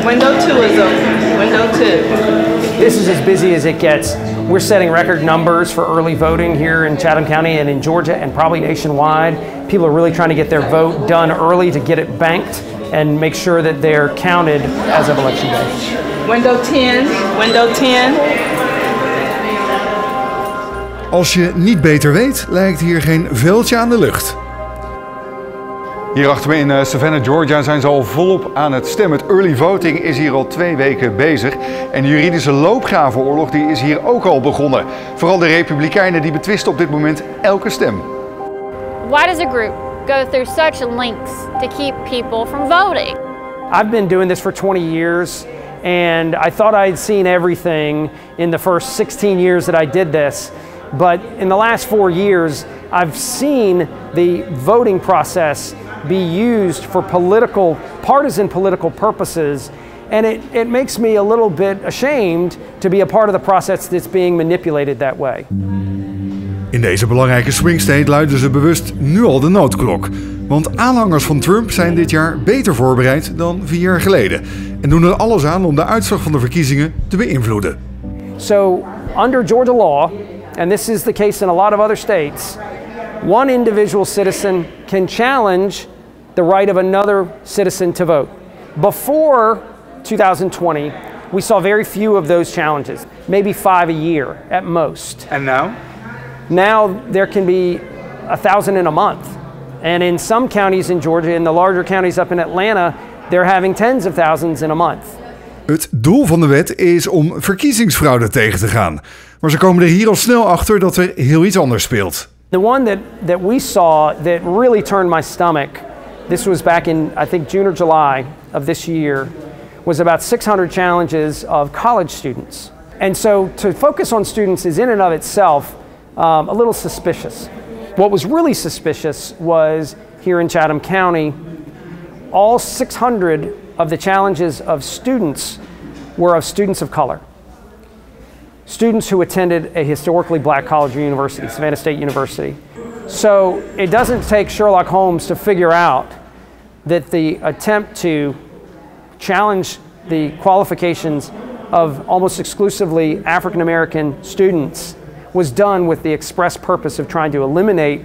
Window 2 is open. Window 2. This is as busy as it gets. We're setting record numbers for early voting here in Chatham County and in Georgia and probably nationwide. People are really trying to get their vote done early to get it banked and make sure that they're counted as of election day. Window 10. Window 10. Als je niet beter weet, lijkt hier geen veldje aan de lucht. Hier achter me in Savannah, Georgia zijn ze al volop aan het stemmen. Het early voting is hier al 2 weken bezig. En de juridische loopgravenoorlog die is hier ook al begonnen. Vooral de Republikeinen die betwisten op dit moment elke stem. Why does a group go through such lengths to keep people from voting? I've been doing this for 20 years and I thought I'd seen everything in the first 16 years that I did this. But in the last 4 years, I've seen the voting process be used for partisan political purposes, and it makes me a little bit ashamed to be a part of the process that's being manipulated that way. In deze belangrijke swing state luiden ze bewust nu al de noodklok. Want aanhangers van Trump zijn dit jaar beter voorbereid dan 4 jaar geleden. En doen er alles aan om de uitslag van de verkiezingen te beïnvloeden. So, under Georgia law, and this is the case in a lot of other states, one individual citizen can challenge the right of another citizen to vote. Before 2020, we saw very few of those challenges, maybe 5 a year at most. And now? Now there can be 1,000 in a month. And in some counties in Georgia, in the larger counties up in Atlanta, they're having tens of thousands in a month. Het doel van de wet is om verkiezingsfraude tegen te gaan. Maar ze komen er hier al snel achter dat er heel iets anders speelt. The one that we saw that really turned my stomach, this was back in, I think, June or July of this year, was about 600 challenges of college students. And so to focus on students is in and of itself a little suspicious. What was really suspicious was here in Chatham County, all 600 of the challenges of students were of students of color. Students who attended a historically black college or university, Savannah State University. So it doesn't take Sherlock Holmes to figure out that the attempt to challenge the qualifications of almost exclusively African American students was done with the express purpose of trying to eliminate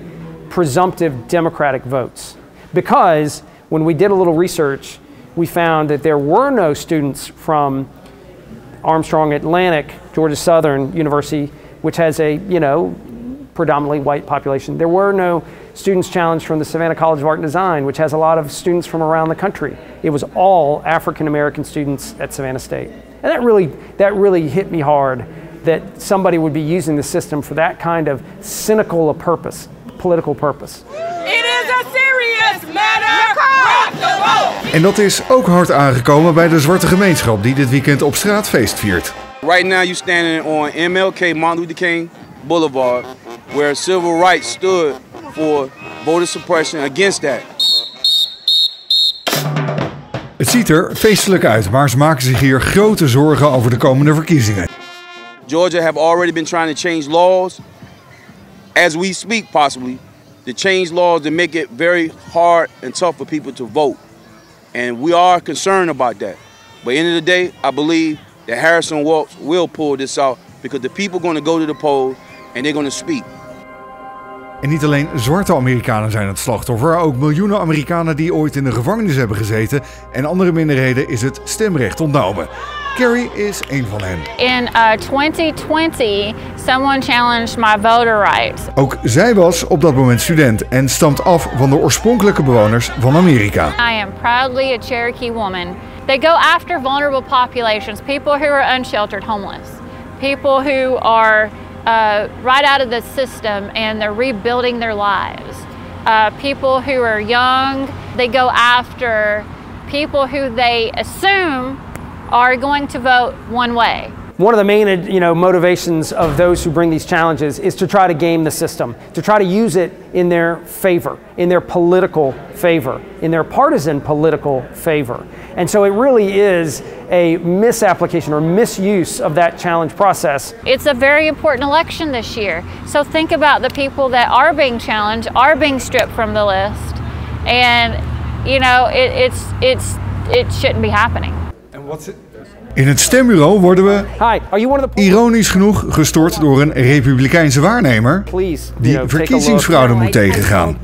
presumptive Democratic votes. Because when we did a little research, we found that there were no students from Armstrong Atlantic, Georgia Southern University, which has a, predominantly white population. There were no students challenged from the Savannah College of Art and Design, which has a lot of students from around the country. It was all African American students at Savannah State. And that really hit me hard, that somebody would be using the system for that kind of cynical a purpose, political purpose. It is a serious matter. Rock the vote. En dat is ook hard aangekomen bij de zwarte gemeenschap die dit weekend op straatfeest viert. Right now you're standing on MLK, Martin Luther King Boulevard, where civil rights stood for voter suppression against that. Het ziet er feestelijk uit, maar ze maken zich hier grote zorgen over de komende verkiezingen. Georgia have already been trying to change laws, as we speak possibly, to change laws to make it very hard and tough for people to vote. And we are concerned about that. But at the end of the day, I believe that Harrison Waltz will pull this out because the people are going to go to the polls and they're going to speak. En niet alleen zwarte Amerikanen zijn het slachtoffer, ook miljoenen Amerikanen die ooit in de gevangenis hebben gezeten en andere minderheden is het stemrecht ontnomen. Carrie is een van hen. In 2020, someone challenged my voter rights. Ook zij was op dat moment student en stamt af van de oorspronkelijke bewoners van Amerika. I am proudly a Cherokee woman. They go after vulnerable populations, people who are unsheltered homeless, people who are right out of the system and they're rebuilding their lives. People who are young, they go after people who they assume are going to vote one way. One of the main motivations of those who bring these challenges is to try to game the system, to try to use it in their favor, in their political favor, in their partisan political favor. And so it really is a misapplication or misuse of that challenge process. It's a very important election this year. So think about the people that are being challenged, are being stripped from the list. And it shouldn't be happening. In het stembureau worden we, Hi, are you one of the ironisch genoeg, gestort door een Republikeinse waarnemer die verkiezingsfraude moet tegengaan.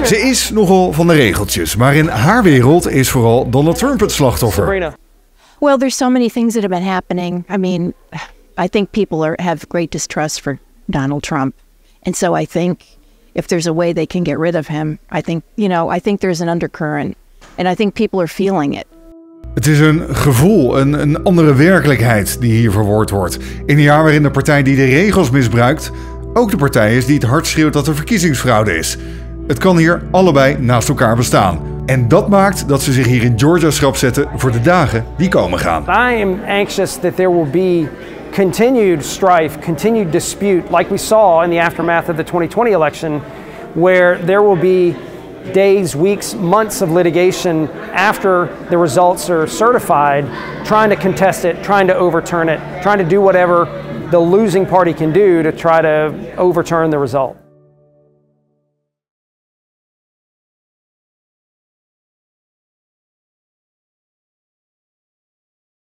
Ze is nogal van de regeltjes, maar in haar wereld is vooral Donald Trump het slachtoffer. Well, there's so many things that have been happening. I mean, I think people have great distrust for Donald Trump. And so I think if there's a way they can get rid of him, I think there's an undercurrent. And I think people are feeling it. Het is een gevoel, een andere werkelijkheid die hier verwoord wordt. In een jaar waarin de partij die de regels misbruikt ook de partij is die het hard schreeuwt dat er verkiezingsfraude is. Het kan hier allebei naast elkaar bestaan. En dat maakt dat ze zich hier in Georgia schrap zetten voor de dagen die komen gaan. I am anxious that there will be continued strife, continued dispute, like we saw in the aftermath of the 2020 election, where there will be days, weeks, months of litigation after the results are certified, trying to contest it, trying to overturn it, trying to do whatever the losing party can do to try to overturn the result.